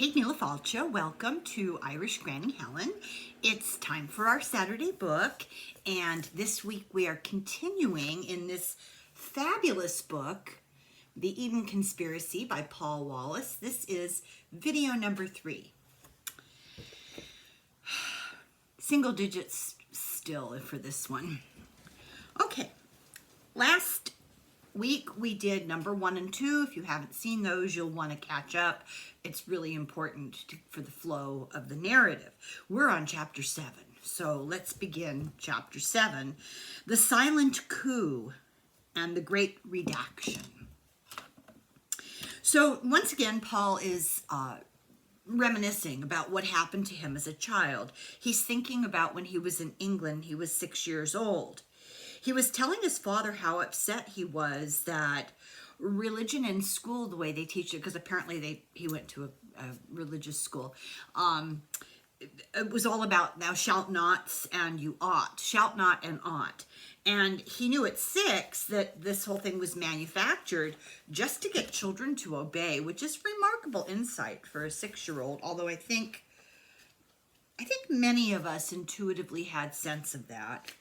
Kate Falcha, welcome to Irish Granny Helen. It's time for our Saturday book, and this week we are continuing in this fabulous book, The Eden Conspiracy by Paul Wallis. This is video number 3. Single digits still for this one. Okay, last week we did number 1 and 2. If you haven't seen those, you'll want to catch up. It's really important for the flow of the narrative. We're on chapter 7, so let's begin chapter 7, the silent coup and the great redaction. So once again, Paul is reminiscing about what happened to him as a child. He's thinking about when he was in England. He was 6 years old. He was telling his father how upset he was that religion in school, the way they teach it, because apparently he went to a religious school, it was all about thou shalt nots and you ought, shalt not and ought. And he knew at 6 that this whole thing was manufactured just to get children to obey, which is remarkable insight for a 6-year-old, although I think many of us intuitively had sense of that.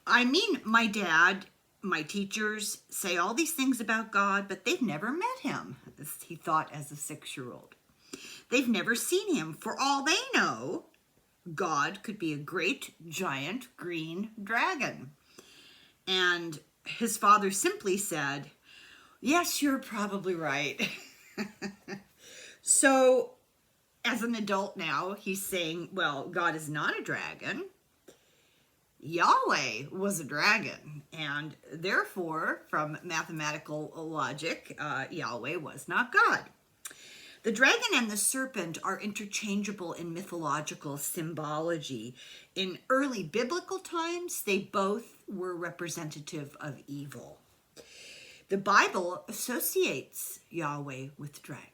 I mean, my dad, my teachers say all these things about God, but they've never met him, as he thought as a 6-year-old. They've never seen him. For all they know, God could be a great, giant, green dragon. And his father simply said, yes, you're probably right. So, as an adult now, he's saying, well, God is not a dragon. Yahweh was a dragon, and therefore, from mathematical logic, Yahweh was not God. The dragon and the serpent are interchangeable in mythological symbology. In early biblical times, they both were representative of evil. The Bible associates Yahweh with dragon.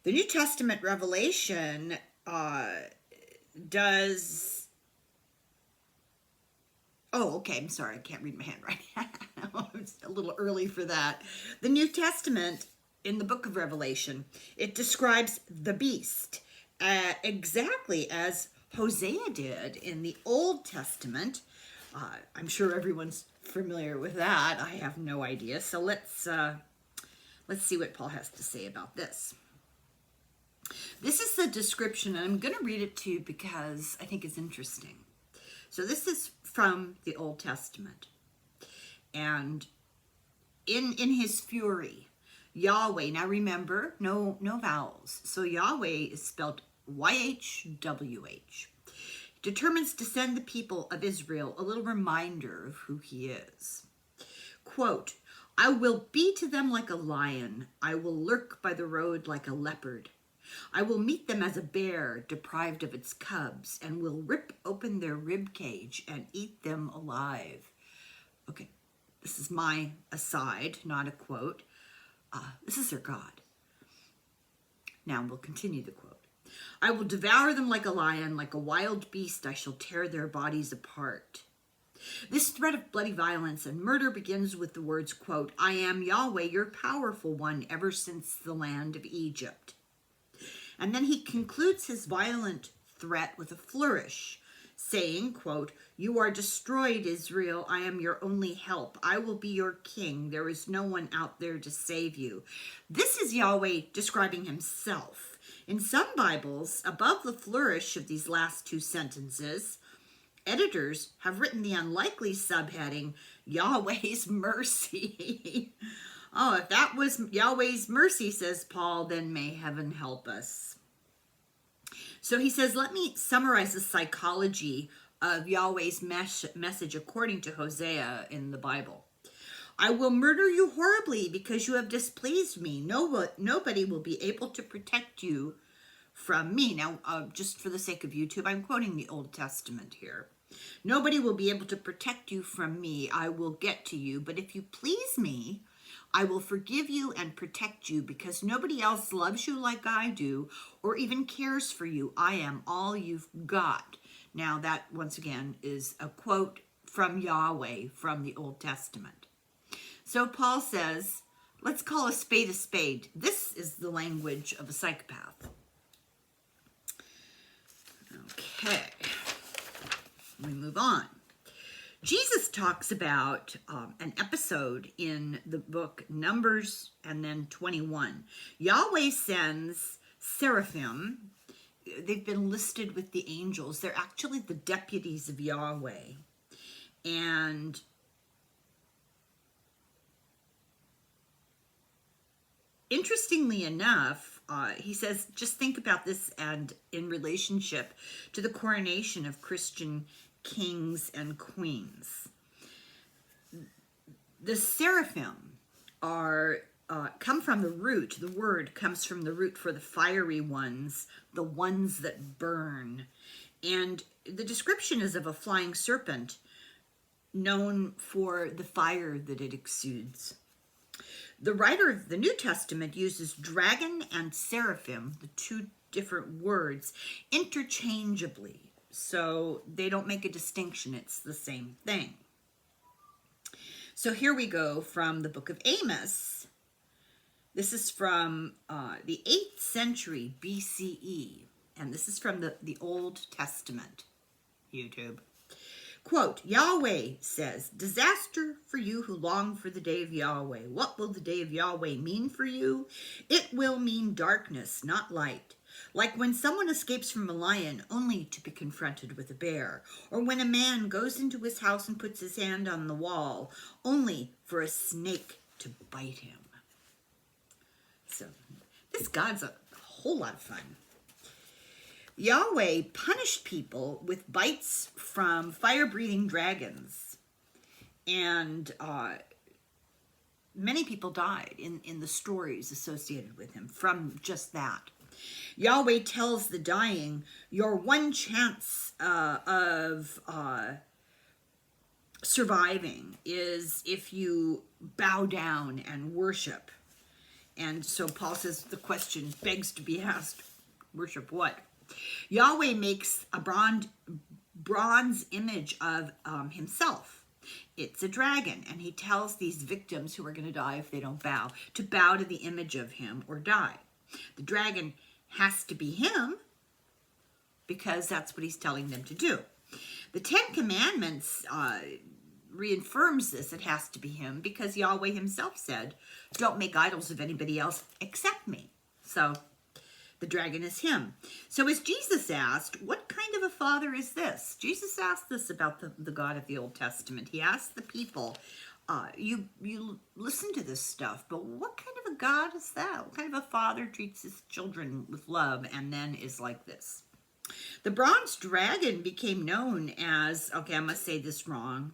The New Testament revelation does... Oh, okay, I'm sorry, I can't read my handwriting. It's a little early for that. The New Testament, in the book of Revelation, it describes the beast exactly as Hosea did in the Old Testament. I'm sure everyone's familiar with that. I have no idea. So let's see what Paul has to say about this. This is the description, and I'm going to read it to you because I think it's interesting. So this is from the Old Testament. And in his fury, Yahweh, now remember, no vowels. So Yahweh is spelled Y-H-W-H. Determines to send the people of Israel a little reminder of who he is. Quote, I will be to them like a lion. I will lurk by the road like a leopard. I will meet them as a bear deprived of its cubs, and will rip open their rib cage and eat them alive. Okay, this is my aside, not a quote. This is their God. Now we'll continue the quote. I will devour them like a lion, like a wild beast. I shall tear their bodies apart. This threat of bloody violence and murder begins with the words, quote, I am Yahweh, your powerful one, ever since the land of Egypt. And then he concludes his violent threat with a flourish, saying, quote, you are destroyed, Israel. I am your only help. I will be your king. There is no one out there to save you. This is Yahweh describing himself. In some Bibles, above the flourish of these last 2 sentences, editors have written the unlikely subheading, Yahweh's mercy. Oh, if that was Yahweh's mercy, says Paul, then may heaven help us. So he says, let me summarize the psychology of Yahweh's message according to Hosea in the Bible. I will murder you horribly because you have displeased me. Nobody will be able to protect you from me. Now, just for the sake of YouTube, I'm quoting the Old Testament here. Nobody will be able to protect you from me. I will get to you. But if you please me, I will forgive you and protect you because nobody else loves you like I do or even cares for you. I am all you've got. Now that, once again, is a quote from Yahweh from the Old Testament. So Paul says, Let's call a spade a spade. This is the language of a psychopath. Okay, we move on. Jesus talks about an episode in the book Numbers and then 21. Yahweh sends seraphim. They've been listed with the angels. They're actually the deputies of Yahweh. And interestingly enough, he says, just think about this and in relationship to the coronation of Christian kings and queens. The seraphim are come from the root. The word comes from the root for the fiery ones, the ones that burn. And the description is of a flying serpent known for the fire that it exudes. The writer of the New Testament uses dragon and seraphim, the two different words, interchangeably. So they don't make a distinction. It's the same thing. So here we go from the book of Amos. This is from the 8th century BCE. And this is from the Old Testament. YouTube. Quote, Yahweh says, disaster for you who long for the day of Yahweh. What will the day of Yahweh mean for you? It will mean darkness, not light. Like when someone escapes from a lion only to be confronted with a bear, or when a man goes into his house and puts his hand on the wall only for a snake to bite him. So this God's a whole lot of fun. Yahweh punished people with bites from fire-breathing dragons, and many people died in the stories associated with him from just that. Yahweh tells the dying, your one chance of surviving is if you bow down and worship. And so Paul says the question begs to be asked, worship what? Yahweh makes a bronze image of himself. It's a dragon, and he tells these victims who are going to die if they don't bow, to bow to the image of him or die. The dragon has to be him because that's what he's telling them to do. The 10 Commandments reaffirms this. It has to be him because Yahweh himself said, don't make idols of anybody else except me. So the dragon is him. So as Jesus asked, what kind of a father is this? Jesus asked this about the God of the Old Testament. He asked the people, you listen to this stuff, but what kind of a God is that? What kind of a father treats his children with love and then is like this? The bronze dragon became known as, okay, I must say this wrong,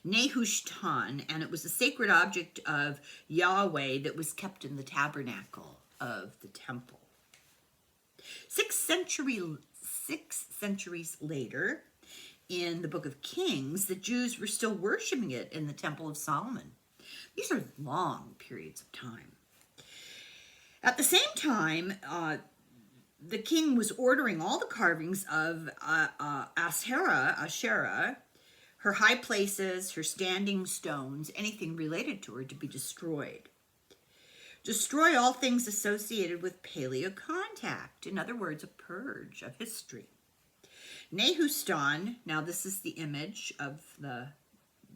Nehushtan, and it was a sacred object of Yahweh that was kept in the tabernacle of the temple. 6 centuries later, in the book of Kings, the Jews were still worshiping it in the Temple of Solomon. These are long periods of time. At the same time, the king was ordering all the carvings of Asherah, her high places, her standing stones, anything related to her to be destroyed. Destroy all things associated with paleocontact. In other words, a purge of history. Nehushtan, now this is the image of the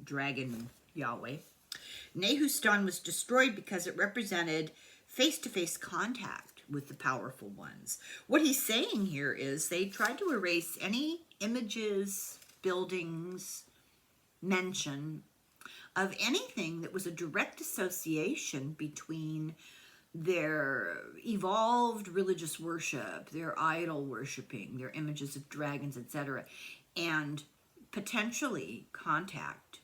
dragon Yahweh. Nehushtan was destroyed because it represented face-to-face contact with the powerful ones. What he's saying here is they tried to erase any images, buildings, mention of anything that was a direct association between their evolved religious worship, their idol worshiping, their images of dragons, etc., and potentially contact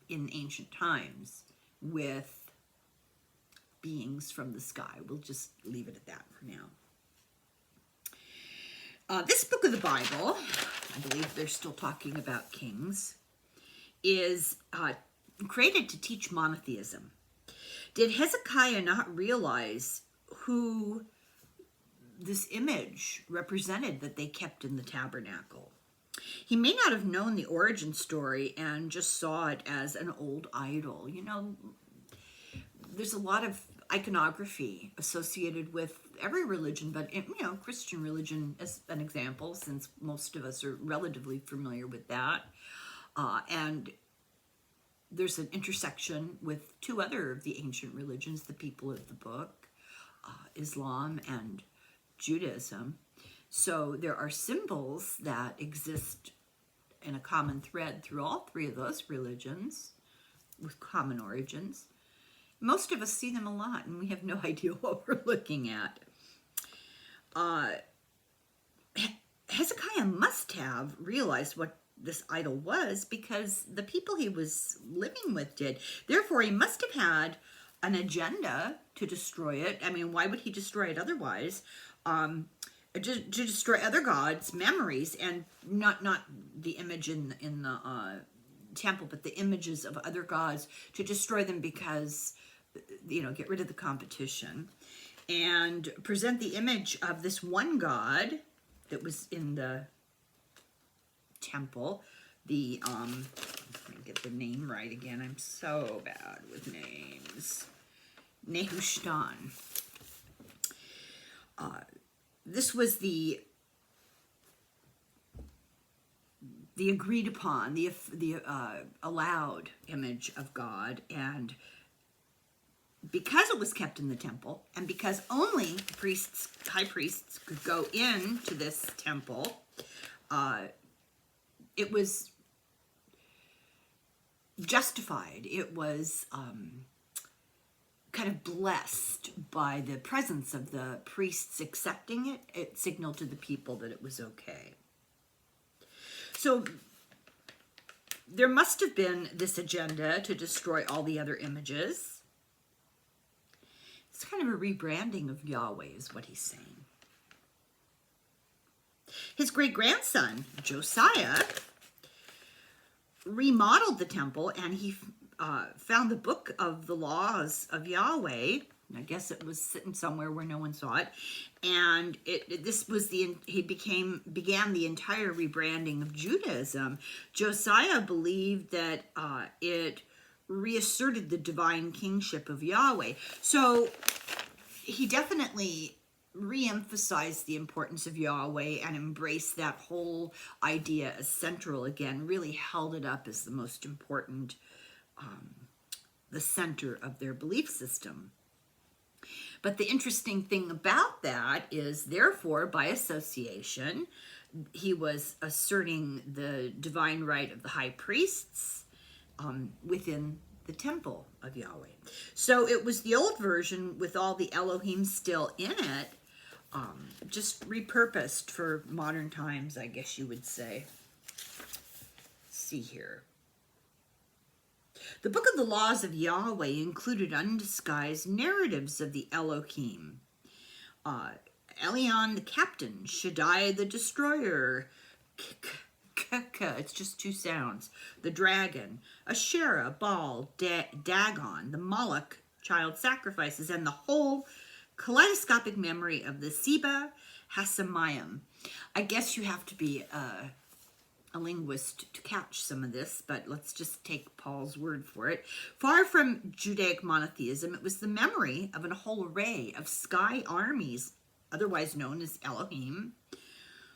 in ancient times with beings from the sky. We'll just leave it at that for now. This book of the Bible, I believe they're still talking about kings, is created to teach monotheism. Did Hezekiah not realize who this image represented that they kept in the tabernacle? He may not have known the origin story and just saw it as an old idol. You know, there's a lot of iconography associated with every religion, but Christian religion as an example, since most of us are relatively familiar with that. And there's an intersection with two other of the ancient religions, the people of the book, Islam and Judaism. So there are symbols that exist in a common thread through all three of those religions with common origins. Most of us see them a lot, and we have no idea what we're looking at. Hezekiah must have realized what this idol was, because the people he was living with did. Therefore, he must have had an agenda to destroy it. I mean, why would he destroy it otherwise? To destroy other gods' memories, and not the image in the temple, but the images of other gods, to destroy them because, get rid of the competition, and present the image of this one god that was in the temple. The let me get the name right again. I'm so bad with names. Nehushtan. This was the agreed upon, the allowed image of God, and because it was kept in the temple, and because only priests, high priests, could go into this temple, it was justified. It was kind of blessed by the presence of the priests accepting it. It signaled to the people that it was okay. So there must have been this agenda to destroy all the other images. It's kind of a rebranding of Yahweh is what he's saying. His great-grandson, Josiah, remodeled the temple, and he found the book of the laws of Yahweh. I guess it was sitting somewhere where no one saw it, and he began the entire rebranding of Judaism. Josiah believed that it reasserted the divine kingship of Yahweh. So he definitely re-emphasized the importance of Yahweh and embraced that whole idea as central again, really held it up as the most important, the center of their belief system. But the interesting thing about that is, therefore, by association, he was asserting the divine right of the high priests within the temple of Yahweh. So it was the old version with all the Elohim still in it, just repurposed for modern times, I guess you would say. Let's see here. The book of the laws of Yahweh included undisguised narratives of the Elohim. Elion the captain, Shaddai the destroyer, it's just two sounds, the dragon, Asherah, Baal, Dagon, the Moloch child sacrifices, and the whole kaleidoscopic memory of the Seba Hasamayim. I guess you have to be a linguist to catch some of this, but let's just take Paul's word for it. Far from Judaic monotheism, it was the memory of a whole array of sky armies, otherwise known as Elohim,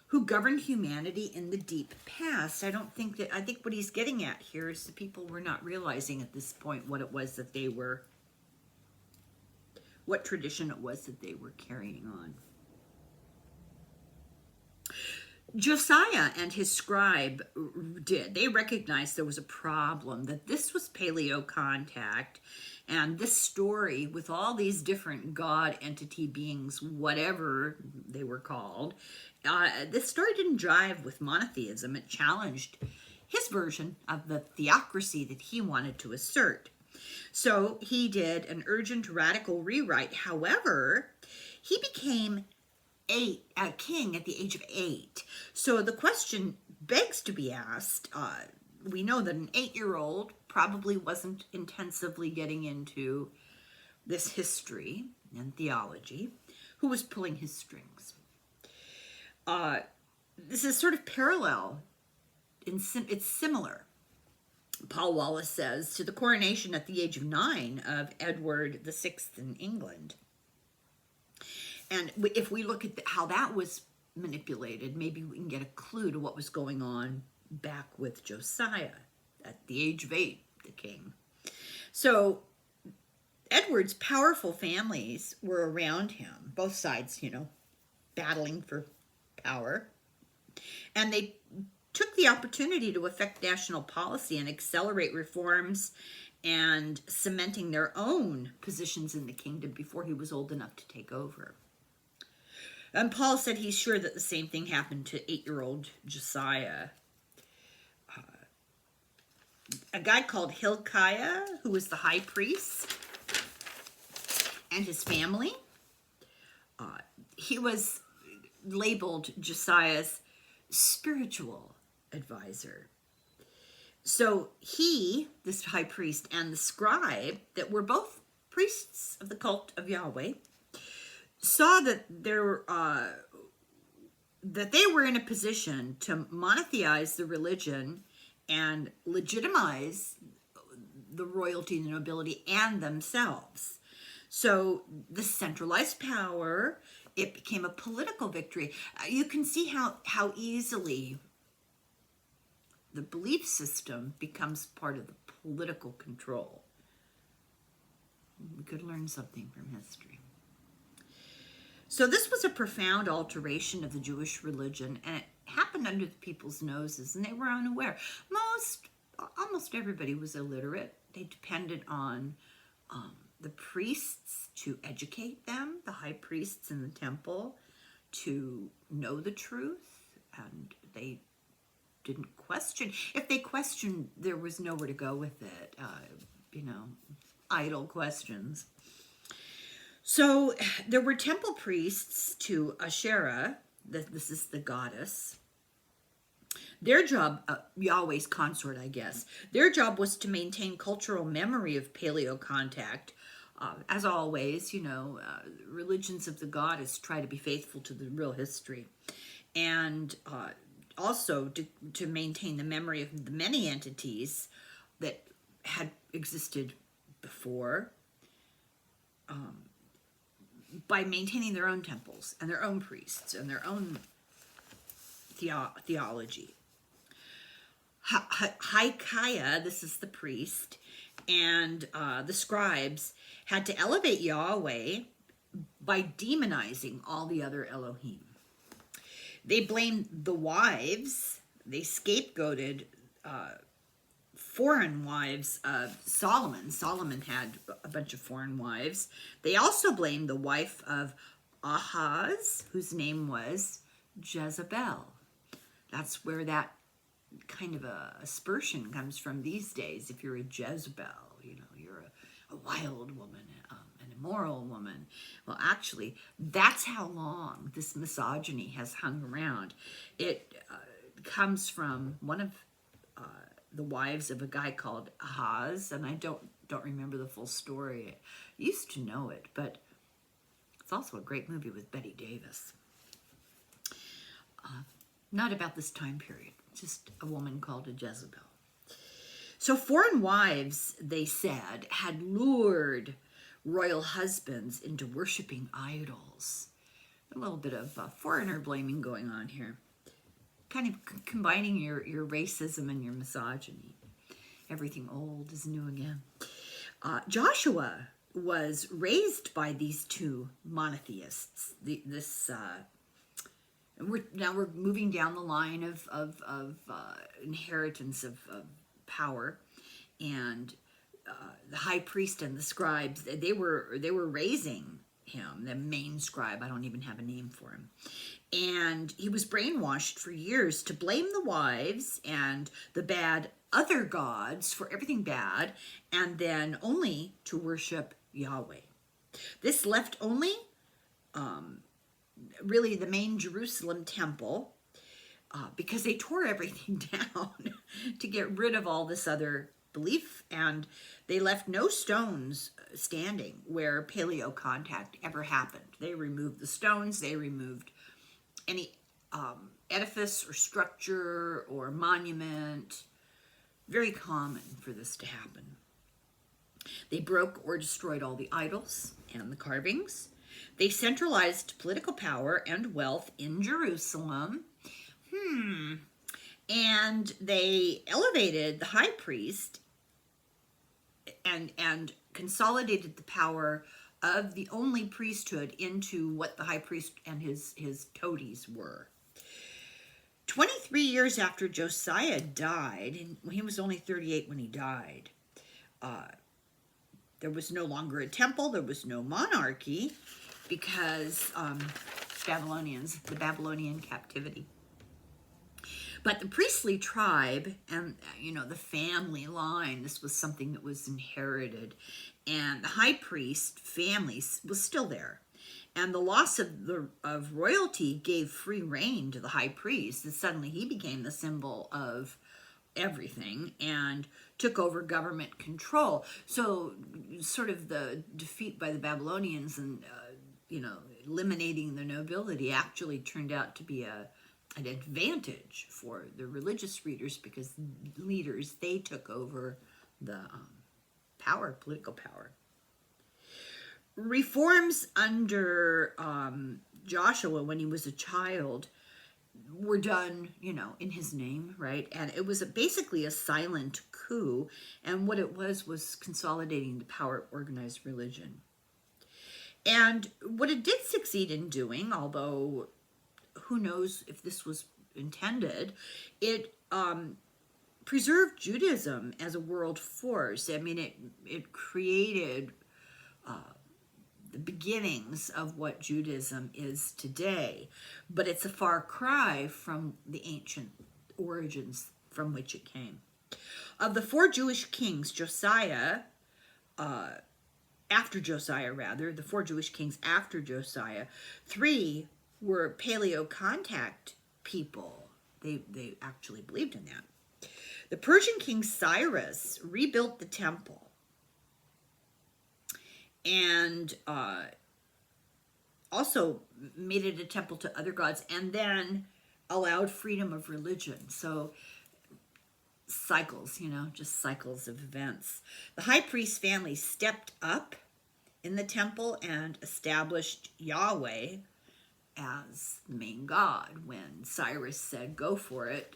who governed humanity in the deep past. I think what he's getting at here is the people were not realizing at this point what it was that they were, what tradition it was that they were carrying on. Josiah and his scribe they recognized there was a problem, that this was paleo contact, and this story with all these different god entity beings, whatever they were called, this story didn't jive with monotheism. It challenged his version of the theocracy that he wanted to assert. So he did an urgent radical rewrite. However, he became a king at the age of 8. So the question begs to be asked, we know that an 8-year-old probably wasn't intensively getting into this history and theology. Who was pulling his strings? This is sort of parallel, it's similar Paul Wallis says, to the coronation at the age of 9 of Edward VI in England. And if we look at how that was manipulated, maybe we can get a clue to what was going on back with Josiah at the age of 8, the king. So Edward's powerful families were around him, both sides, battling for power. And they took the opportunity to affect national policy and accelerate reforms and cementing their own positions in the kingdom before he was old enough to take over. And Paul said he's sure that the same thing happened to 8-year-old Josiah. A guy called Hilkiah, who was the high priest, and his family, he was labeled Josiah's spiritual advisor. So he, this high priest, and the scribe, that were both priests of the cult of Yahweh, saw that they were in a position to monetheize the religion and legitimize the royalty, the nobility, and themselves. So the centralized power, it became a political victory. You can see how easily the belief system becomes part of the political control. We could learn something from history. So this was a profound alteration of the Jewish religion, and it happened under the people's noses, and they were unaware. Almost everybody was illiterate. They depended on the priests to educate them, the high priests in the temple, to know the truth, and they didn't question. If they questioned, there was nowhere to go with it, idle questions. So there were temple priests to Asherah, this is the goddess. Their job, Yahweh's consort, I guess, their job was to maintain cultural memory of paleo contact. As always, religions of the goddess try to be faithful to the real history. And also to maintain the memory of the many entities that had existed before, by maintaining their own temples and their own priests and their own theology. Hilkiah, this is the priest, and the scribes had to elevate Yahweh by demonizing all the other Elohim. They blamed the wives. They scapegoated foreign wives of Solomon. Solomon had a bunch of foreign wives. They also blamed the wife of Ahaz, whose name was Jezebel. That's where that kind of a aspersion comes from these days. If you're a Jezebel, you're a wild woman, an immoral woman. Well, actually, that's how long this misogyny has hung around. It comes from one of the wives of a guy called Ahaz, and I don't remember the full story. I used to know it, but it's also a great movie with Bette Davis. Not about this time period, just a woman called a Jezebel. So foreign wives, they said, had lured royal husbands into worshiping idols. A little bit of foreigner blaming going on here. Kind of combining your racism and your misogyny. Everything old is new again. Joshua was raised by these two monotheists. We're moving down the line of inheritance of power, and the high priest and the scribes, they were raising him, the main scribe. I don't even have a name for him. And he was brainwashed for years to blame the wives and the bad other gods for everything bad, and then only to worship Yahweh. This left only really the main Jerusalem temple, because they tore everything down to get rid of all this other belief, and they left no stones standing where paleo contact ever happened. They removed the stones, they removed any edifice or structure or monument Very common for this to happen. They broke or destroyed all the idols and the carvings. They centralized political power and wealth in Jerusalem. And they elevated the high priest and consolidated the power of the only priesthood into what the high priest and his toadies were. 23 years after Josiah died, and he was only 38 when he died, there was no longer a temple, there was no monarchy, because the Babylonian captivity. But the priestly tribe and, the family line, this was something that was inherited. And the high priest family was still there. And the loss of royalty gave free rein to the high priest. And suddenly he became the symbol of everything and took over government control. So sort of the defeat by the Babylonians and, eliminating the nobility actually turned out to be an advantage for the religious leaders, they took over the political power. Reforms under Joshua when he was a child were done, in his name, right? And it was basically a silent coup, and what it was consolidating the power of organized religion. And what it did succeed in doing, although who knows if this was intended, it preserved Judaism as a world force. I mean, it created the beginnings of what Judaism is today, but it's a far cry from the ancient origins from which it came. Of the 4 Jewish kings, the 4 Jewish kings after Josiah, 3 were paleo-contact people. They actually believed in that. The Persian king Cyrus rebuilt the temple and also made it a temple to other gods, and then allowed freedom of religion. So cycles, just cycles of events. The high priest family stepped up in the temple and established Yahweh as the main god. When Cyrus said, go for it,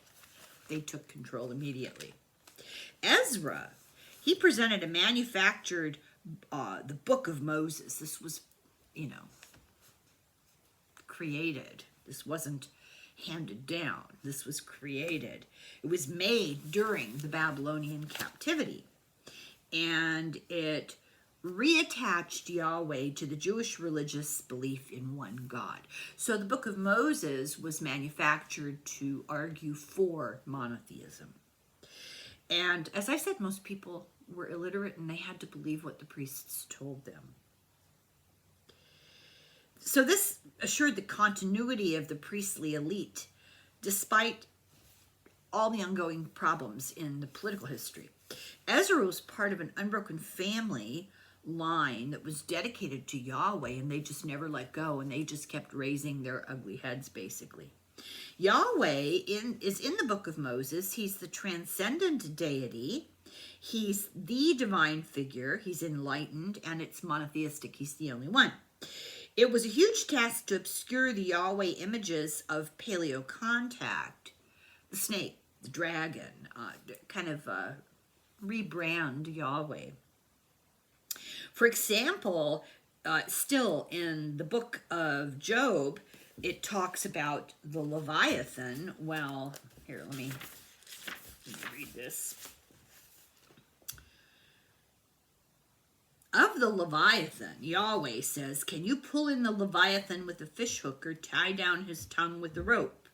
they took control immediately. Ezra, he presented a manufactured, the Book of Moses. This was, created. This wasn't handed down. This was created. It was made during the Babylonian captivity. And it reattached Yahweh to the Jewish religious belief in one God. So the Book of Moses was manufactured to argue for monotheism. And as I said, most people were illiterate and they had to believe what the priests told them. So this assured the continuity of the priestly elite, despite all the ongoing problems in the political history. Ezra was part of an unbroken family line that was dedicated to Yahweh, and they just never let go, and they just kept raising their ugly heads, basically. Yahweh is in the Book of Moses. He's the transcendent deity. He's the divine figure. He's enlightened, and it's monotheistic. He's the only one. It was a huge task to obscure the Yahweh images of paleo-contact, the snake, the dragon, kind of rebrand Yahweh. For example, still in the book of Job, it talks about the Leviathan. Well, here, let me read this. Of the Leviathan, Yahweh says, can you pull in the Leviathan with a fishhook or tie down his tongue with a rope?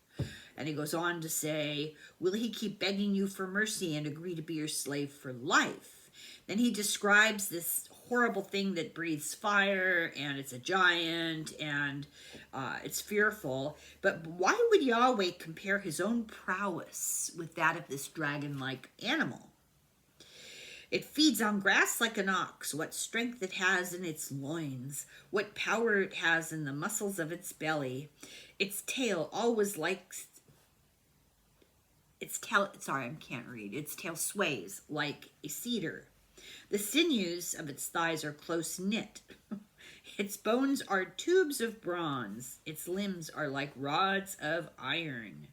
And he goes on to say, will he keep begging you for mercy and agree to be your slave for life? Then he describes this horrible thing that breathes fire, and it's a giant, and it's fearful. But why would Yahweh compare his own prowess with that of this dragon-like animal? It feeds on grass like an ox, what strength it has in its loins, what power it has in the muscles of its belly. Its tail always likes sorry, I can't read. Its tail sways like a cedar. The sinews of its thighs are close knit. Its bones are tubes of bronze. Its limbs are like rods of iron.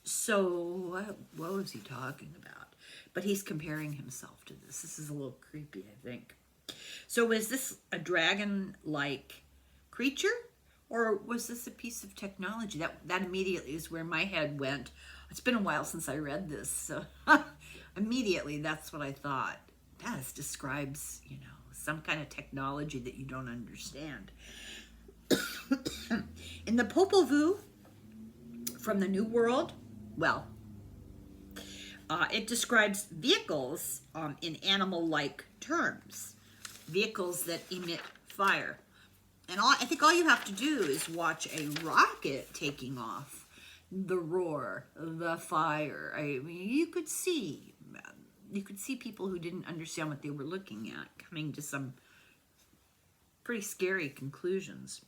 So what was he talking about? But he's comparing himself to this. This is a little creepy, I think. So is this a dragon-like creature? Or was this a piece of technology? That immediately is where my head went. It's been a while since I read this, so immediately that's what I thought. That describes, some kind of technology that you don't understand. In the Popol Vuh from the New World, it describes vehicles in animal-like terms, vehicles that emit fire. And I think all you have to do is watch a rocket taking off, the roar, the fire. I mean, you could see people who didn't understand what they were looking at coming to some pretty scary conclusions.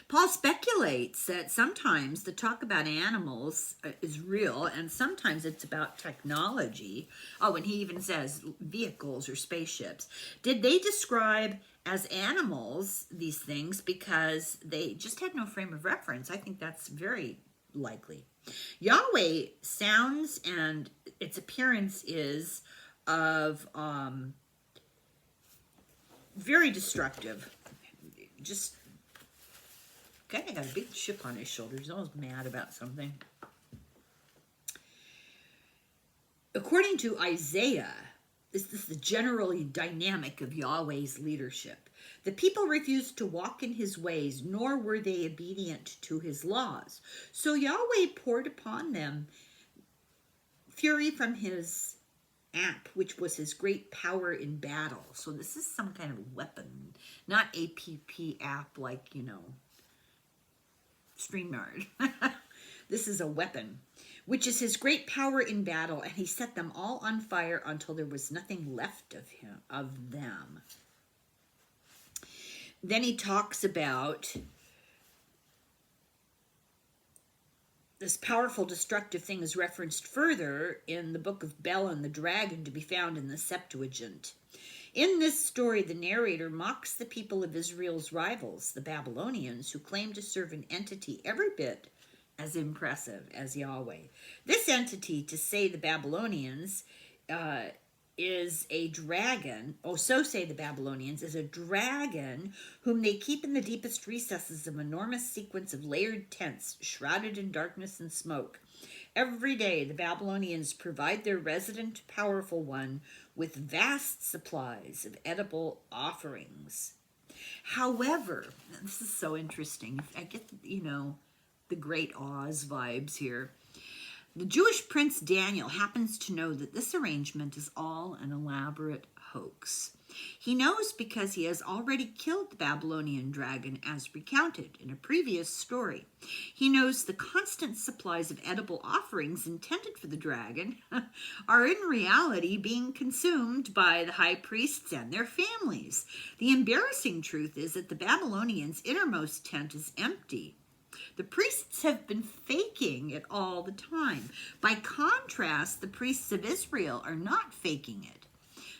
Paul speculates that sometimes the talk about animals is real and sometimes it's about technology. Oh, and he even says vehicles or spaceships. Did they describe as animals these things because they just had no frame of reference? I think that's very likely. Yahweh sounds and its appearance is of very destructive. Just guy got a big chip on his shoulder. He's always mad about something. According to Isaiah, this is the generally dynamic of Yahweh's leadership. The people refused to walk in his ways, nor were they obedient to his laws. So Yahweh poured upon them fury from his app, which was his great power in battle. So this is some kind of weapon, not APP app like, StreamYard. This is a weapon, which is his great power in battle, and he set them all on fire until there was nothing left of them. Then he talks about this powerful destructive thing is referenced further in the book of Bel and the Dragon, to be found in the Septuagint. In this story, the narrator mocks the people of Israel's rivals, the Babylonians, who claim to serve an entity every bit as impressive as Yahweh. This entity, to say the Babylonians, is a dragon, so say the Babylonians, is a dragon whom they keep in the deepest recesses of an enormous sequence of layered tents, shrouded in darkness and smoke. Every day, the Babylonians provide their resident powerful one with vast supplies of edible offerings. However, this is so interesting. I get, the Great Oz vibes here. The Jewish prince Daniel happens to know that this arrangement is all an elaborate hoax. He knows because he has already killed the Babylonian dragon as recounted in a previous story. He knows the constant supplies of edible offerings intended for the dragon are in reality being consumed by the high priests and their families. The embarrassing truth is that the Babylonians' innermost tent is empty. The priests have been faking it all the time. By contrast, the priests of Israel are not faking it.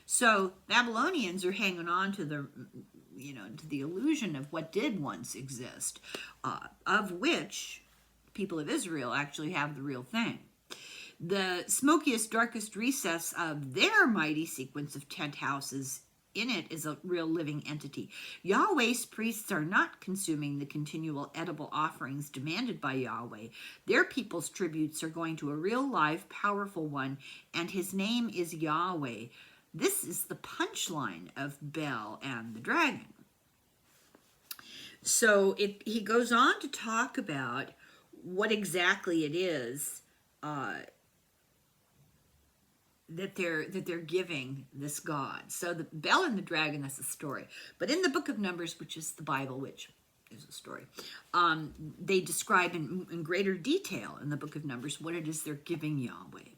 So Babylonians are hanging on to the illusion of what did once exist, of which people of Israel actually have the real thing. The smokiest, darkest recess of their mighty sequence of tent houses, in it is a real living entity. Yahweh's priests are not consuming the continual edible offerings demanded by Yahweh. Their people's tributes are going to a real, live, powerful one, and his name is Yahweh. This is the punchline of Bel and the Dragon. So he goes on to talk about what exactly it is that they're giving this God. So the Bel and the Dragon, that's a story. But in the book of Numbers, which is the Bible, which is a story, they describe in greater detail in the book of Numbers what it is they're giving Yahweh.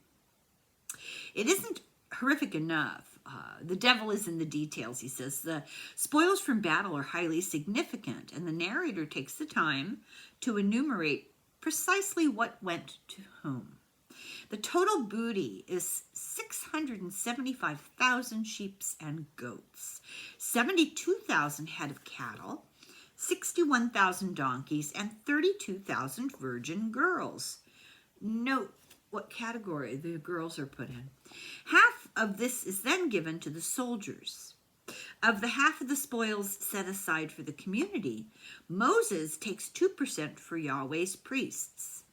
It isn't horrific enough. The devil is in the details, he says. The spoils from battle are highly significant, and the narrator takes the time to enumerate precisely what went to whom. The total booty is 675,000 sheep and goats, 72,000 head of cattle, 61,000 donkeys, and 32,000 virgin girls. Note what category the girls are put in. Half of this is then given to the soldiers. Of the half of the spoils set aside for the community, Moses takes 2% for Yahweh's priests.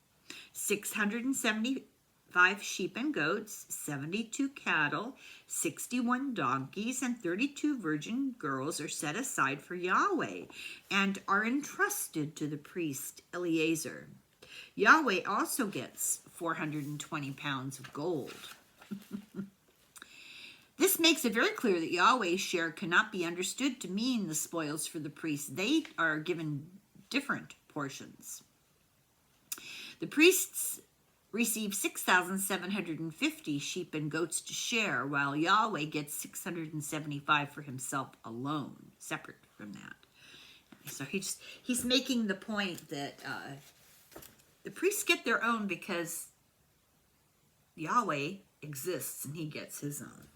675 sheep and goats, 72 cattle, 61 donkeys, and 32 virgin girls are set aside for Yahweh and are entrusted to the priest Eleazar. Yahweh also gets 420 pounds of gold. This makes it very clear that Yahweh's share cannot be understood to mean the spoils for the priests. They are given different portions. The priests receive 6,750 sheep and goats to share, while Yahweh gets 675 for himself alone, separate from that. So he's making the point that the priests get their own because Yahweh exists and he gets his own.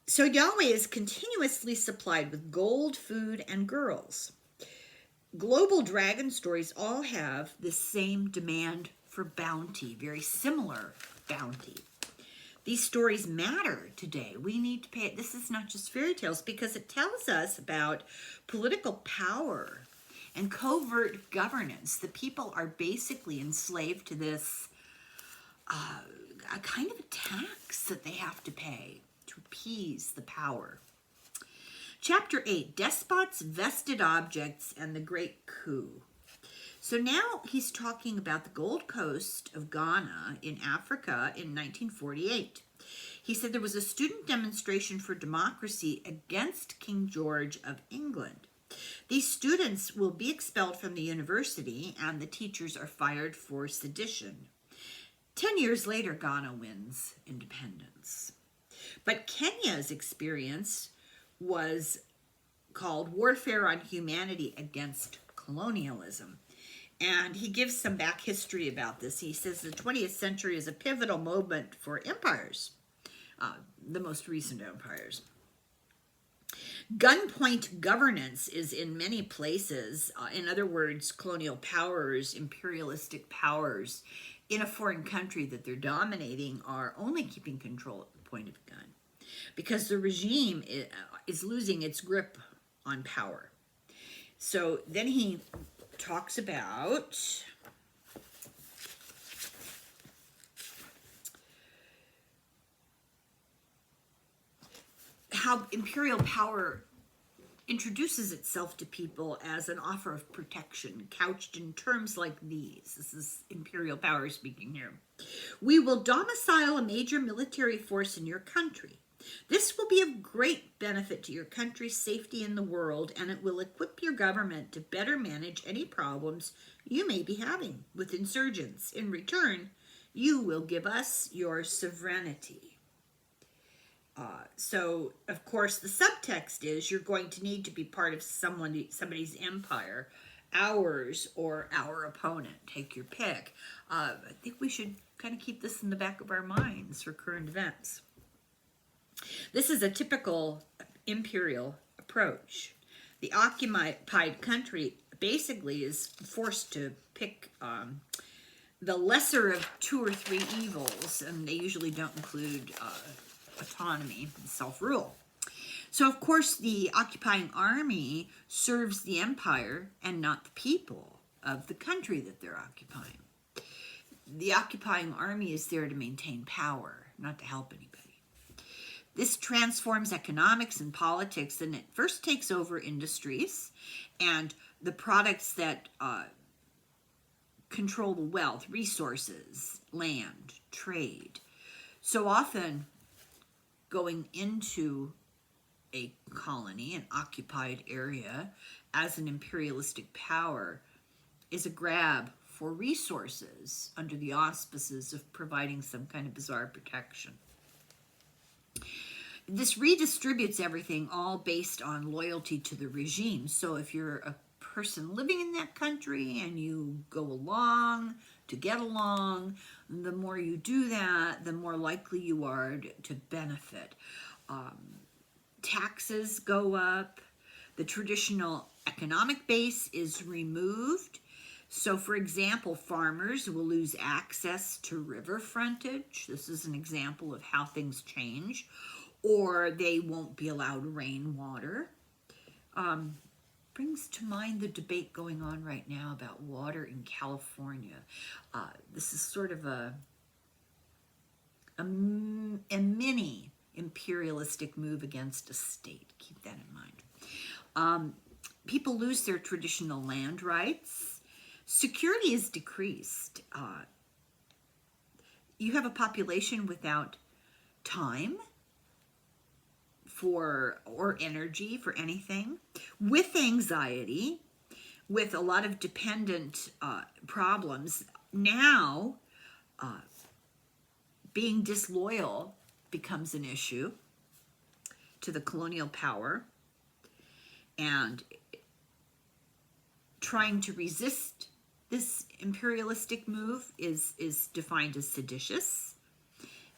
So Yahweh is continuously supplied with gold, food, and girls. Global dragon stories all have the same demand for bounty, very similar bounty. These stories matter today. We need to pay it. This is not just fairy tales because it tells us about political power and covert governance. The people are basically enslaved to this a kind of a tax that they have to pay to appease the power. Chapter 8, Despots, Vested Objects, and the Great Coup. So now he's talking about the Gold Coast of Ghana in Africa in 1948. He said there was a student demonstration for democracy against King George of England. These students will be expelled from the university and the teachers are fired for sedition. 10 years later, Ghana wins independence. But Kenya's experience was called Warfare on Humanity Against Colonialism. And he gives some back history about this. He says the 20th century is a pivotal moment for empires, the most recent empires. Gunpoint governance is in many places. In other words, colonial powers, imperialistic powers in a foreign country that they're dominating are only keeping control at the point of a gun because the regime is losing its grip on power. So then he talks about how imperial power introduces itself to people as an offer of protection, couched in terms like these. This is imperial power speaking here. We will domicile a major military force in your country. This will be of great benefit to your country's safety in the world, and it will equip your government to better manage any problems you may be having with insurgents. In return, you will give us your sovereignty. So, of course, the subtext is you're going to need to be part of somebody's empire, ours or our opponent. Take your pick. I think we should kind of keep this in the back of our minds for current events. This is a typical imperial approach. The occupied country basically is forced to pick the lesser of two or three evils, and they usually don't include autonomy and self-rule. So, of course, the occupying army serves the empire and not the people of the country that they're occupying. The occupying army is there to maintain power, not to help anybody. This transforms economics and politics, and it first takes over industries and the products that control the wealth, resources, land, trade. So often, going into a colony, an occupied area, as an imperialistic power is a grab for resources under the auspices of providing some kind of bizarre protection. This redistributes everything all based on loyalty to the regime. So if you're a person living in that country and you go along to get along. The more you do that, the more likely you are to benefit. Taxes go up. The traditional economic base is removed. So, for example, farmers will lose access to river frontage. This is an example of how things change. Or they won't be allowed rainwater. Brings to mind the debate going on right now about water in California. This is sort of a mini imperialistic move against a state. Keep that in mind. People lose their traditional land rights. Security is decreased. You have a population without time or energy for anything, with anxiety, with a lot of dependent problems. Now, being disloyal becomes an issue to the colonial power, and trying to resist this imperialistic move is defined as seditious.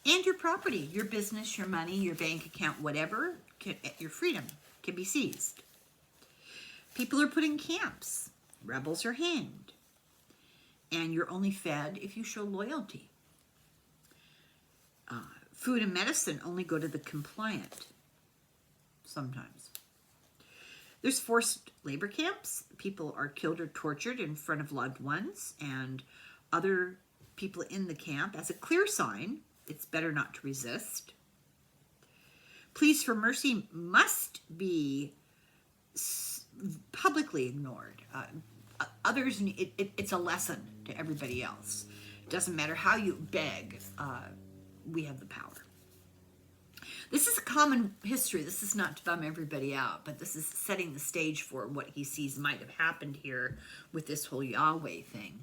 And your property, your business, your money, your bank account, whatever, your freedom can be seized. People are put in camps. Rebels are hanged. And you're only fed if you show loyalty. Food and medicine only go to the compliant, sometimes. There's forced labor camps. People are killed or tortured in front of loved ones and other people in the camp as a clear sign it's better not to resist. Pleas for mercy must be publicly ignored. Others, it's a lesson to everybody else. It doesn't matter how you beg, we have the power. This is a common history. This is not to bum everybody out, but this is setting the stage for what he sees might have happened here with this whole Yahweh thing.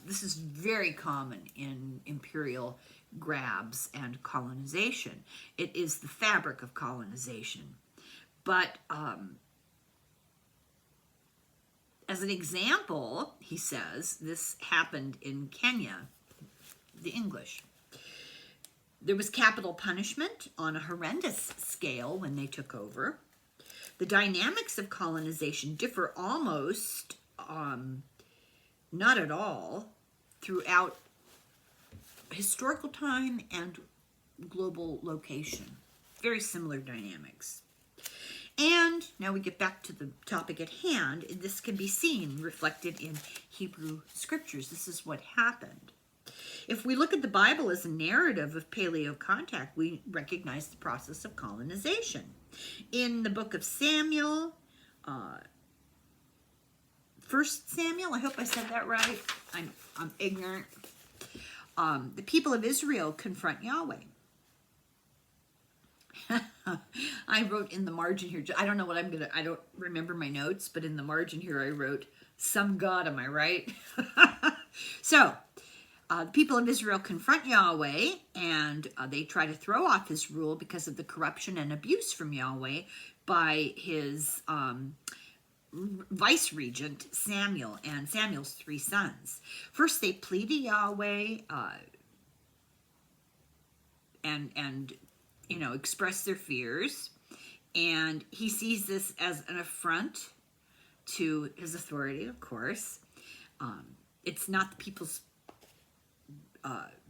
This is very common in imperial grabs and colonization. It is the fabric of colonization. But as an example, he says, this happened in Kenya, the English. There was capital punishment on a horrendous scale when they took over. The dynamics of colonization differ almost, not at all, throughout historical time and global location. Very similar dynamics. And now we get back to the topic at hand. This can be seen reflected in Hebrew scriptures. This is what happened. If we look at the Bible as a narrative of paleo contact, we recognize the process of colonization. In the book of Samuel, 1 Samuel, I hope I said that right. I'm ignorant. The people of Israel confront Yahweh. I wrote in the margin here, I don't know what I don't remember my notes, but in the margin here I wrote, some God, am I right? So, the people of Israel confront Yahweh, and they try to throw off his rule because of the corruption and abuse from Yahweh by his vice-regent Samuel and Samuel's 3 sons. First, they plead to Yahweh and express their fears, and he sees this as an affront to his authority, of course. It's not the people's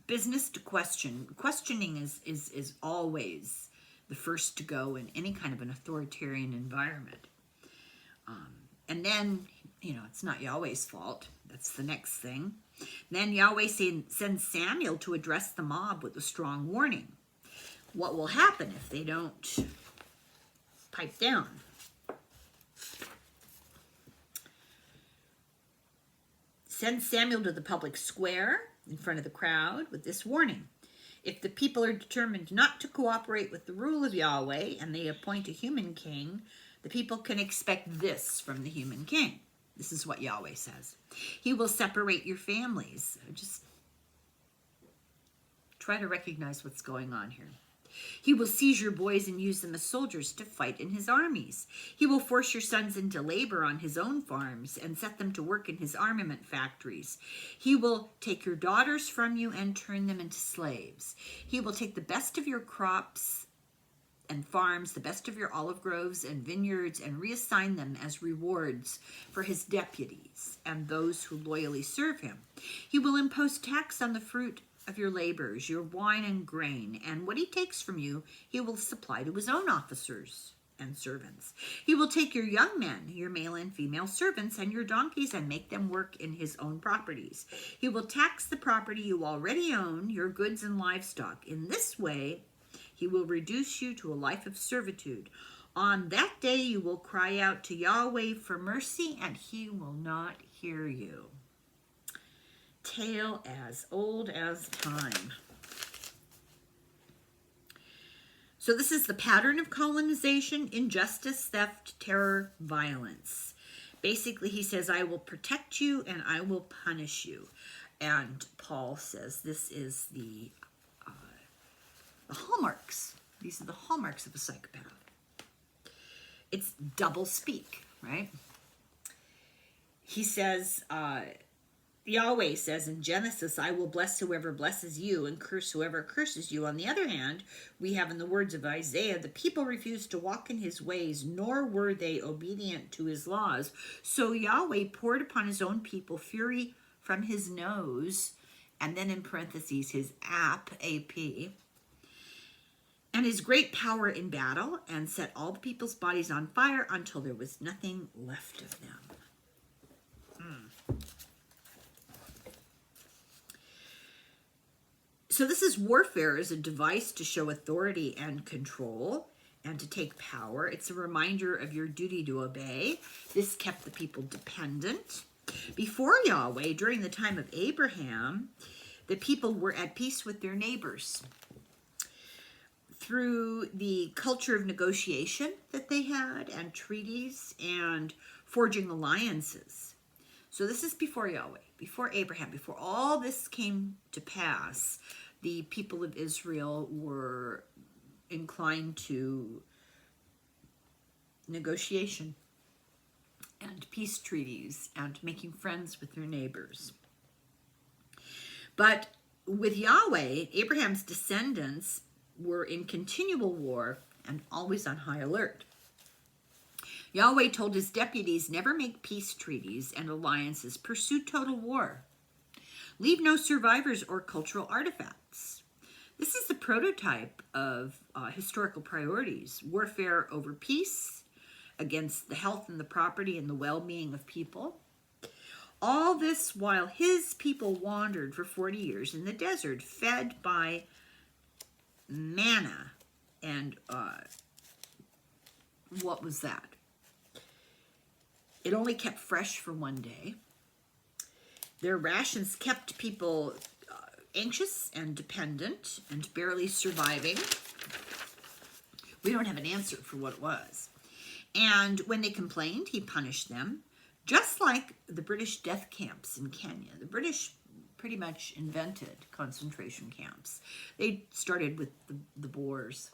business to question. Questioning is always the first to go in any kind of an authoritarian environment. And then, it's not Yahweh's fault. That's the next thing. Then Yahweh sends Samuel to address the mob with a strong warning. What will happen if they don't pipe down? Send Samuel to the public square in front of the crowd with this warning. If the people are determined not to cooperate with the rule of Yahweh and they appoint a human king, the people can expect this from the human king. This is what Yahweh says. He will separate your families. Just try to recognize what's going on here. He will seize your boys and use them as soldiers to fight in his armies. He will force your sons into labor on his own farms and set them to work in his armament factories. He will take your daughters from you and turn them into slaves. He will take the best of your crops and farms, the best of your olive groves and vineyards, and reassign them as rewards for his deputies and those who loyally serve him. He will impose tax on the fruit of your labors, your wine and grain, and what he takes from you, he will supply to his own officers and servants. He will take your young men, your male and female servants, and your donkeys and make them work in his own properties. He will tax the property you already own, your goods and livestock. In this way, he will reduce you to a life of servitude. On that day, you will cry out to Yahweh for mercy, and he will not hear you. Tale as old as time. So this is the pattern of colonization: injustice, theft, terror, violence. Basically, he says, I will protect you and I will punish you. And Paul says this is the hallmarks. These are the hallmarks of a psychopath. It's double speak, right? He says, Yahweh says in Genesis, I will bless whoever blesses you and curse whoever curses you. On the other hand, we have in the words of Isaiah, the people refused to walk in his ways, nor were they obedient to his laws. So Yahweh poured upon his own people fury from his nose, and then in parentheses, his AP, and his great power in battle, and set all the people's bodies on fire until there was nothing left of them. So this is warfare as a device to show authority and control and to take power. It's a reminder of your duty to obey. This kept the people dependent. Before Yahweh, during the time of Abraham, the people were at peace with their neighbors through the culture of negotiation that they had and treaties and forging alliances. So this is before Yahweh, before Abraham, before all this came to pass. The people of Israel were inclined to negotiation and peace treaties and making friends with their neighbors. But with Yahweh, Abraham's descendants were in continual war and always on high alert. Yahweh told his deputies, never make peace treaties and alliances, pursue total war. Leave no survivors or cultural artifacts. This is the prototype of historical priorities: warfare over peace, against the health and the property and the well-being of people. All this while his people wandered for 40 years in the desert, fed by manna. And what was that? It only kept fresh for one day. Their rations kept people anxious and dependent and barely surviving. We don't have an answer for what it was. And when they complained, he punished them, just like the British death camps in Kenya. The British pretty much invented concentration camps. They started with the Boers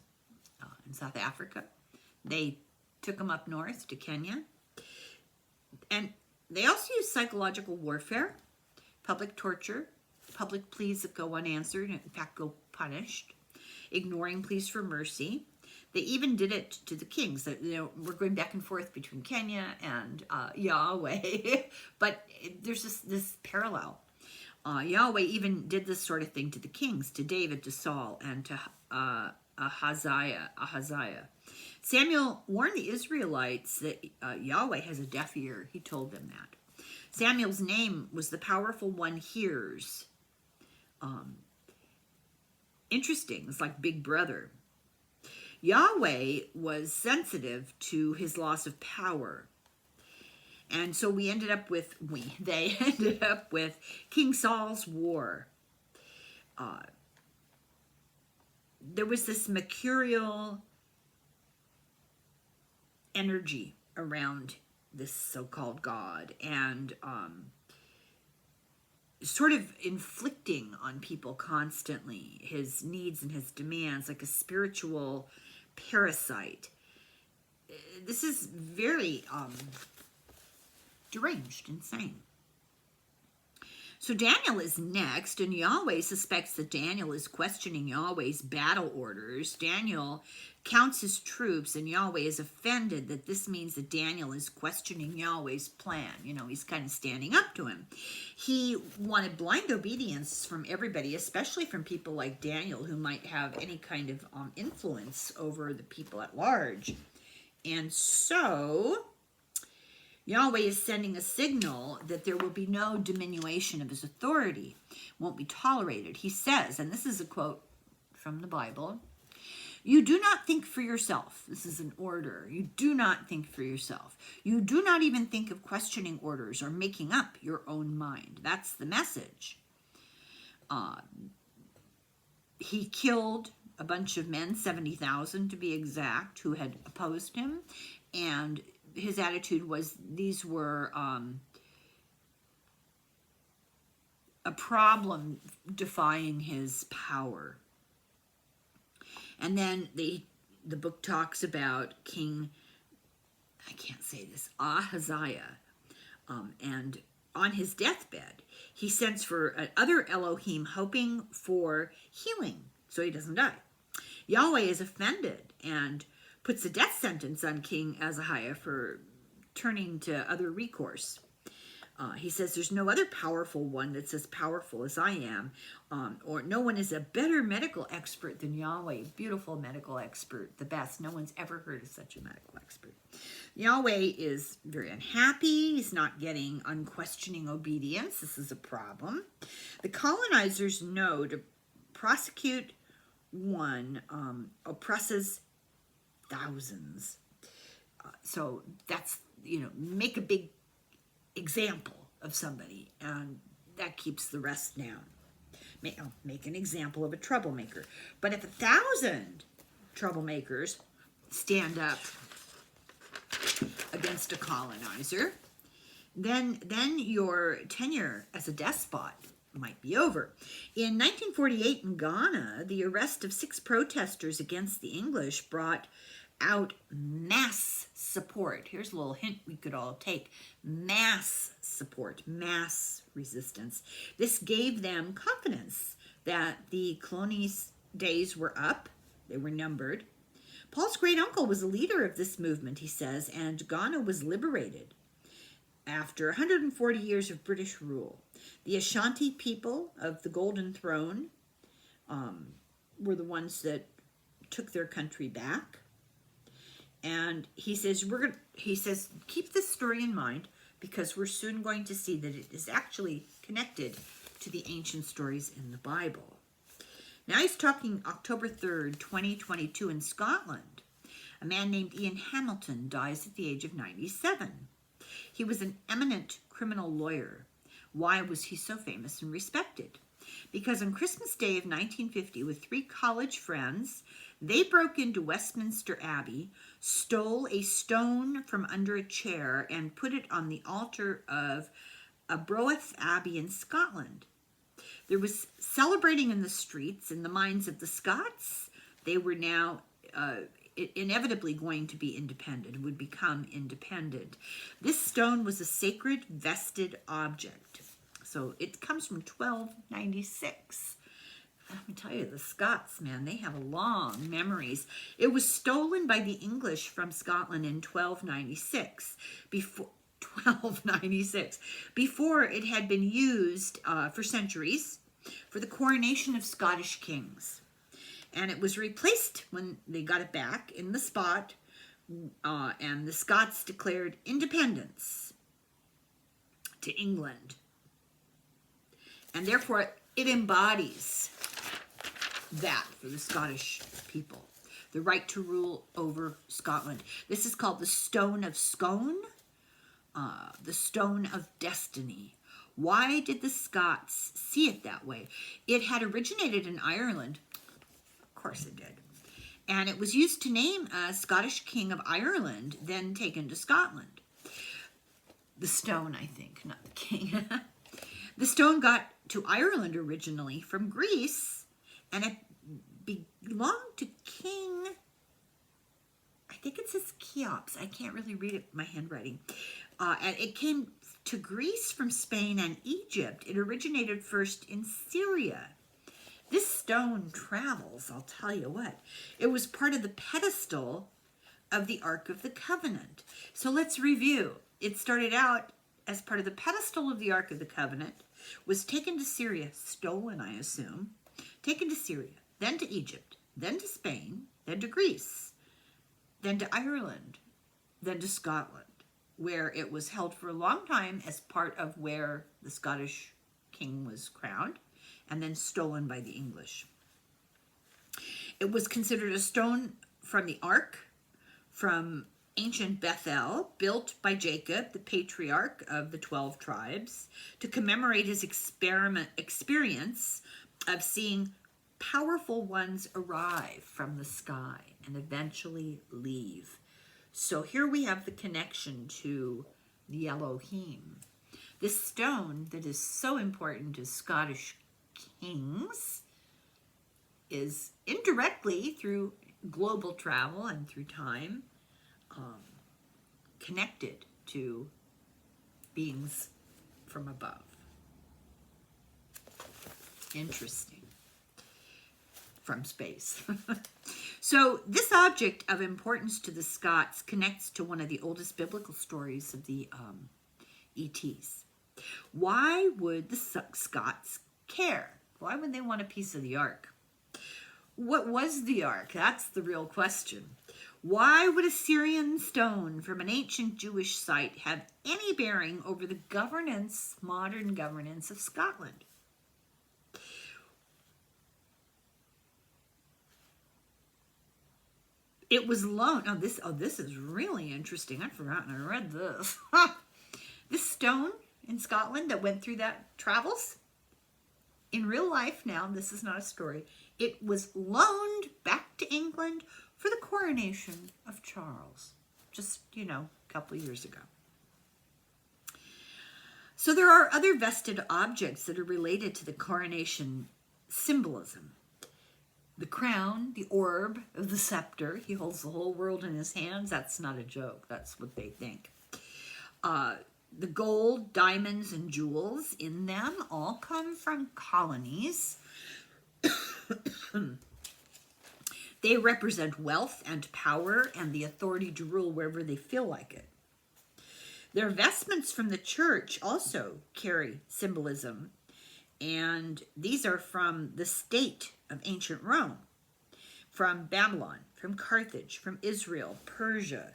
in South Africa. They took them up north to Kenya. And they also used psychological warfare, public torture, public pleas that go unanswered, and in fact go punished, ignoring pleas for mercy. They even did it to the kings. We're going back and forth between Kenya and Yahweh, but there's this parallel. Yahweh even did this sort of thing to the kings, to David, to Saul, and to Ahaziah. Samuel warned the Israelites that Yahweh has a deaf ear. He told them that. Samuel's name was the powerful one hears. Interesting. It's like Big Brother. Yahweh was sensitive to his loss of power. And so they ended up with King Saul's war. There was this mercurial energy around this so-called God, and sort of inflicting on people constantly his needs and his demands, like a spiritual parasite. This is very deranged, insane. So Daniel is next, and Yahweh suspects that Daniel is questioning Yahweh's battle orders. Daniel counts his troops, and Yahweh is offended that this means that Daniel is questioning Yahweh's plan. You know, he's kind of standing up to him. He wanted blind obedience from everybody, especially from people like Daniel, who might have any kind of influence over the people at large. And so Yahweh is sending a signal that there will be no diminution of his authority, won't be tolerated. He says, and this is a quote from the Bible, "You do not think for yourself." This is an order. You do not think for yourself. You do not even think of questioning orders or making up your own mind. That's the message. He killed a bunch of men, 70,000 to be exact, who had opposed him, and his attitude was these were a problem defying his power. And then the book talks about King, I can't say this, Ahaziah, and on his deathbed, he sends for other Elohim, hoping for healing so he doesn't die. Yahweh is offended and puts a death sentence on King Ahaziah for turning to other recourse. He says there's no other powerful one that's as powerful as I am, or no one is a better medical expert than Yahweh. Beautiful medical expert, the best. No one's ever heard of such a medical expert. Yahweh is very unhappy. He's not getting unquestioning obedience. This is a problem. The colonizers know to prosecute one oppresses thousands. So that's, make a big example of somebody, and that keeps the rest down. Make an example of a troublemaker. But if 1,000 troublemakers stand up against a colonizer, then your tenure as a despot might be over. In 1948 in Ghana, the arrest of 6 protesters against the English brought out mass support. Here's a little hint we could all take. Mass support, mass resistance. This gave them confidence that the colonies' days were up. They were numbered. Paul's great uncle was a leader of this movement, he says, and Ghana was liberated after 140 years of British rule. The Ashanti people of the Golden Throne were the ones that took their country back. And he says, keep this story in mind, because we're soon going to see that it is actually connected to the ancient stories in the Bible. Now he's talking October 3rd, 2022 in Scotland. A man named Ian Hamilton dies at the age of 97. He was an eminent criminal lawyer. Why was he so famous and respected? Because on Christmas Day of 1950, with 3 college friends, they broke into Westminster Abbey, stole a stone from under a chair, and put it on the altar of Arbroath Abbey in Scotland. There was celebrating in the streets, in the minds of the Scots. They were now inevitably going to be independent, would become independent. This stone was a sacred vested object. So it comes from 1296. Let me tell you, the Scots, man, they have long memories. It was stolen by the English from Scotland in 1296. Before it had been used for centuries for the coronation of Scottish kings. And it was replaced when they got it back in the spot, and the Scots declared independence to England. And therefore, it embodies that for the Scottish people, the right to rule over Scotland. This is called the Stone of Scone, the Stone of Destiny. Why did the Scots see it that way? It had originated in Ireland. Of course it did. And it was used to name a Scottish king of Ireland, then taken to Scotland. The stone, I think, not the king. The stone got to Ireland originally from Greece, and it belonged to King, I think it says Cheops. I can't really read it, my handwriting. And it came to Greece from Spain and Egypt. It originated first in Syria. This stone travels, I'll tell you what. It was part of the pedestal of the Ark of the Covenant. So let's review. It started out as part of the pedestal of the Ark of the Covenant, was taken to Syria, stolen, I assume, taken to Syria, then to Egypt, then to Spain, then to Greece, then to Ireland, then to Scotland, where it was held for a long time as part of where the Scottish king was crowned, and then stolen by the English. It was considered a stone from the Ark, from ancient Bethel, built by Jacob, the patriarch of the 12 tribes, to commemorate his experience of seeing powerful ones arrive from the sky and eventually leave. So here we have the connection to the Elohim. This stone that is so important to Scottish kings is indirectly through global travel and through time connected to beings from above. Interesting. From space. So this object of importance to the Scots connects to one of the oldest biblical stories of the ETs. Why would the Scots care? Why would they want a piece of the ark? What was the ark? That's the real question. Why would a Syrian stone from an ancient Jewish site have any bearing over the governance, modern governance of Scotland? It was loaned. This is really interesting. I'd forgotten I read this. This stone in Scotland that went through that travels, in real life now, this is not a story, it was loaned back to England for the coronation of Charles, just, a couple of years ago. So there are other vested objects that are related to the coronation symbolism. The crown, the orb of the scepter, he holds the whole world in his hands. That's not a joke. That's what they think. The gold, diamonds, and jewels in them all come from colonies. They represent wealth and power and the authority to rule wherever they feel like it. Their vestments from the church also carry symbolism, and these are from the state of ancient Rome, from Babylon, from Carthage, from Israel, Persia.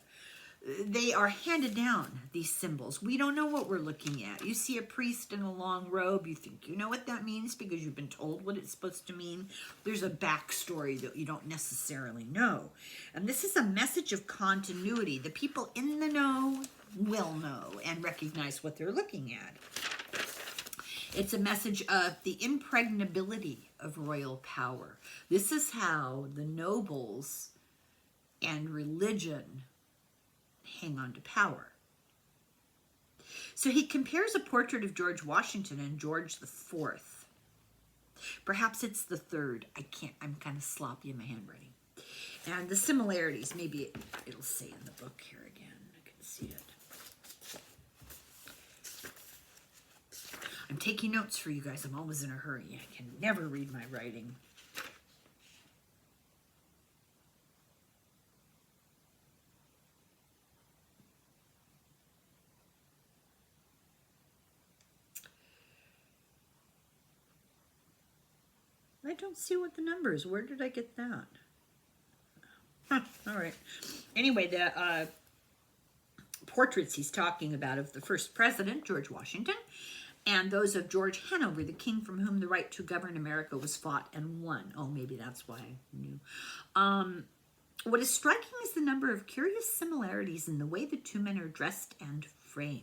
They are handed down, these symbols. We don't know what we're looking at. You see a priest in a long robe, you think you know what that means because you've been told what it's supposed to mean. There's a backstory that you don't necessarily know. And this is a message of continuity. The people in the know will know and recognize what they're looking at. It's a message of the impregnability of royal power. This is how the nobles and religion hang on to power. So he compares a portrait of George Washington and George IV. Perhaps it's the third. I'm kind of sloppy in my handwriting. And the similarities, maybe it'll say in the book here again. I can see it. I'm taking notes for you guys. I'm always in a hurry. I can never read my writing. I don't see what the number is. Where did I get that? Huh, all right. Anyway, the portraits he's talking about of the first president, George Washington, and those of George Hanover, the king from whom the right to govern America was fought and won. Oh, maybe that's why I knew. What is striking is the number of curious similarities in the way the two men are dressed and framed.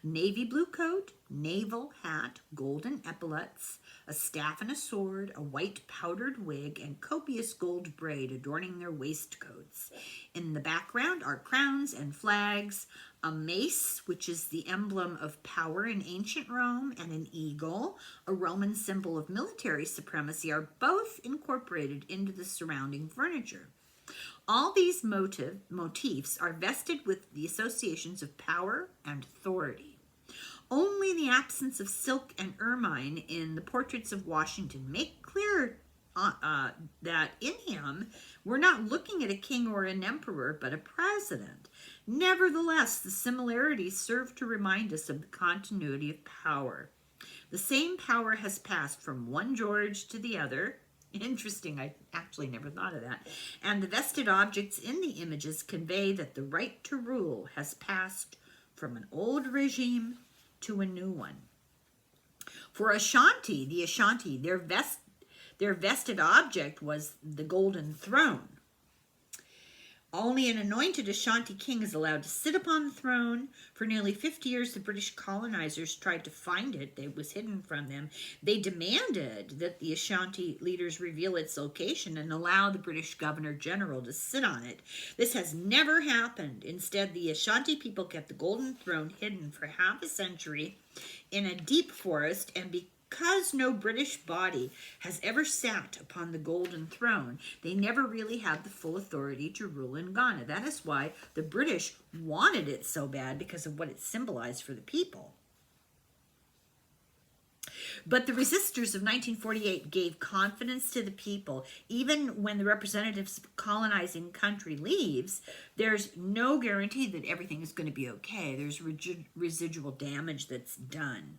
Navy blue coat, naval hat, golden epaulets, a staff and a sword, a white powdered wig, and copious gold braid adorning their waistcoats. In the background are crowns and flags, a mace, which is the emblem of power in ancient Rome, and an eagle, a Roman symbol of military supremacy, are both incorporated into the surrounding furniture. All these motifs are vested with the associations of power and authority. Only the absence of silk and ermine in the portraits of Washington make clear that in him we're not looking at a king or an emperor, but a president. Nevertheless, the similarities serve to remind us of the continuity of power. The same power has passed from one George to the other. Interesting, I actually never thought of that. And the vested objects in the images convey that the right to rule has passed from an old regime to a new one. For Ashanti, their vested object was the golden throne. Only an anointed Ashanti king is allowed to sit upon the throne. For nearly 50 years, the British colonizers tried to find it. It was hidden from them. They demanded that the Ashanti leaders reveal its location and allow the British Governor-General to sit on it. This has never happened. Instead, the Ashanti people kept the golden throne hidden for half a century in a deep forest, and because no British body has ever sat upon the golden throne, they never really had the full authority to rule in Ghana. That is why the British wanted it so bad, because of what it symbolized for the people. But the resistors of 1948 gave confidence to the people. Even when the representatives of the colonizing country leaves, there's no guarantee that everything is going to be okay. There's residual damage that's done.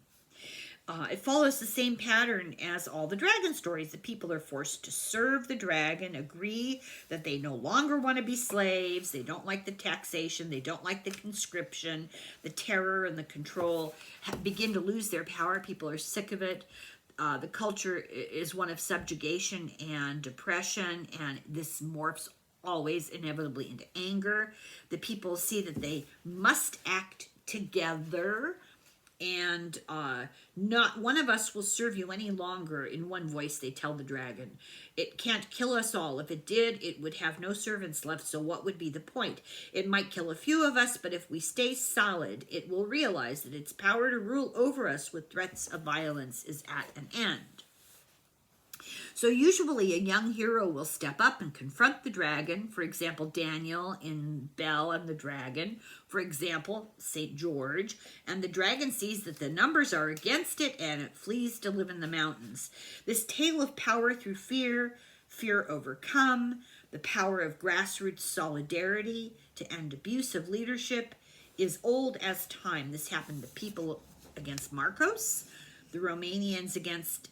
It follows the same pattern as all the dragon stories. The people are forced to serve the dragon, agree that they no longer want to be slaves, they don't like the taxation, they don't like the conscription, the terror and the control begin to lose their power. People are sick of it. The culture is one of subjugation and depression, and this morphs always inevitably into anger. The people see that they must act together, and not one of us will serve you any longer. In one voice, they tell the dragon. It can't kill us all. If it did, it would have no servants left, so what would be the point? It might kill a few of us, but if we stay solid, it will realize that its power to rule over us with threats of violence is at an end. So usually a young hero will step up and confront the dragon. For example, Daniel in Bel and the Dragon. For example, St. George. And the dragon sees that the numbers are against it, and it flees to live in the mountains. This tale of power through fear, fear overcome, the power of grassroots solidarity to end abuse of leadership is old as time. This happened to people against Marcos, the Romanians against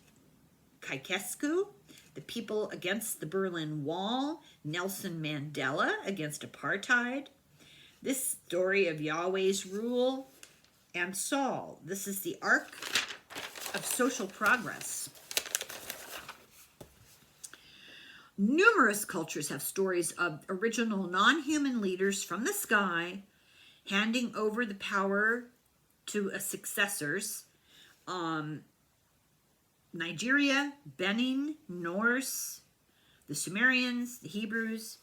Ceausescu, the people against the Berlin Wall, Nelson Mandela against apartheid. This story of Yahweh's rule and Saul. This is the arc of social progress. Numerous cultures have stories of original non-human leaders from the sky handing over the power to successors. Nigeria, Benin, Norse, the Sumerians, the Hebrews.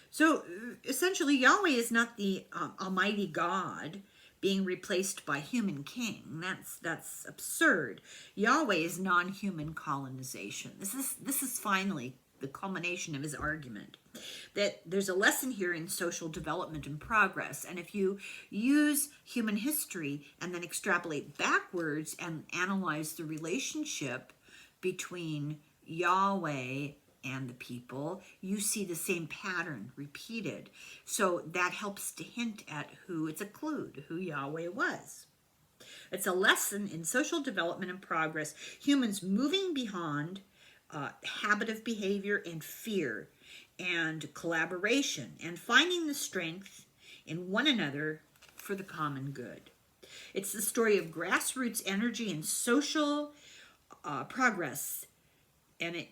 So essentially, Yahweh is not the Almighty God being replaced by human king. That's absurd. Yahweh is non-human colonization. This is finally the culmination of his argument, that there's a lesson here in social development and progress. And if you use human history and then extrapolate backwards and analyze the relationship between Yahweh and the people, you see the same pattern repeated. So that helps to hint at it's a clue to who Yahweh was. It's a lesson in social development and progress, humans moving beyond habit of behavior and fear and collaboration, and finding the strength in one another for the common good. It's the story of grassroots energy and social progress, and it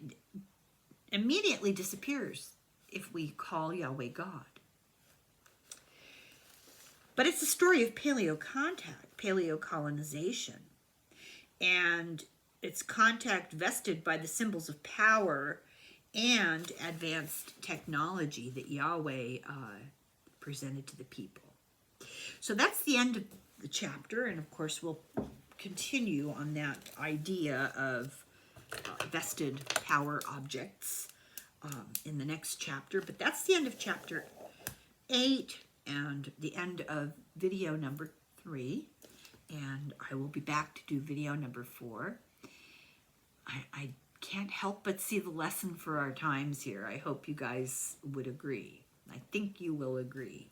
immediately disappears if we call Yahweh God. But it's a story of paleo contact, paleo colonization, and it's contact vested by the symbols of power and advanced technology that Yahweh presented to the people. So that's the end of the chapter, and of course we'll continue on that idea of vested power objects in the next chapter. But that's the end of chapter 8 and the end of video number 3. And I will be back to do video number 4. I can't help but see the lesson for our times here. I hope you guys would agree. I think you will agree.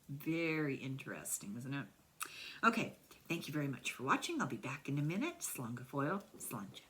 Very interesting, isn't it? Okay, thank you very much for watching. I'll be back in a minute. Slanga foil, slanja.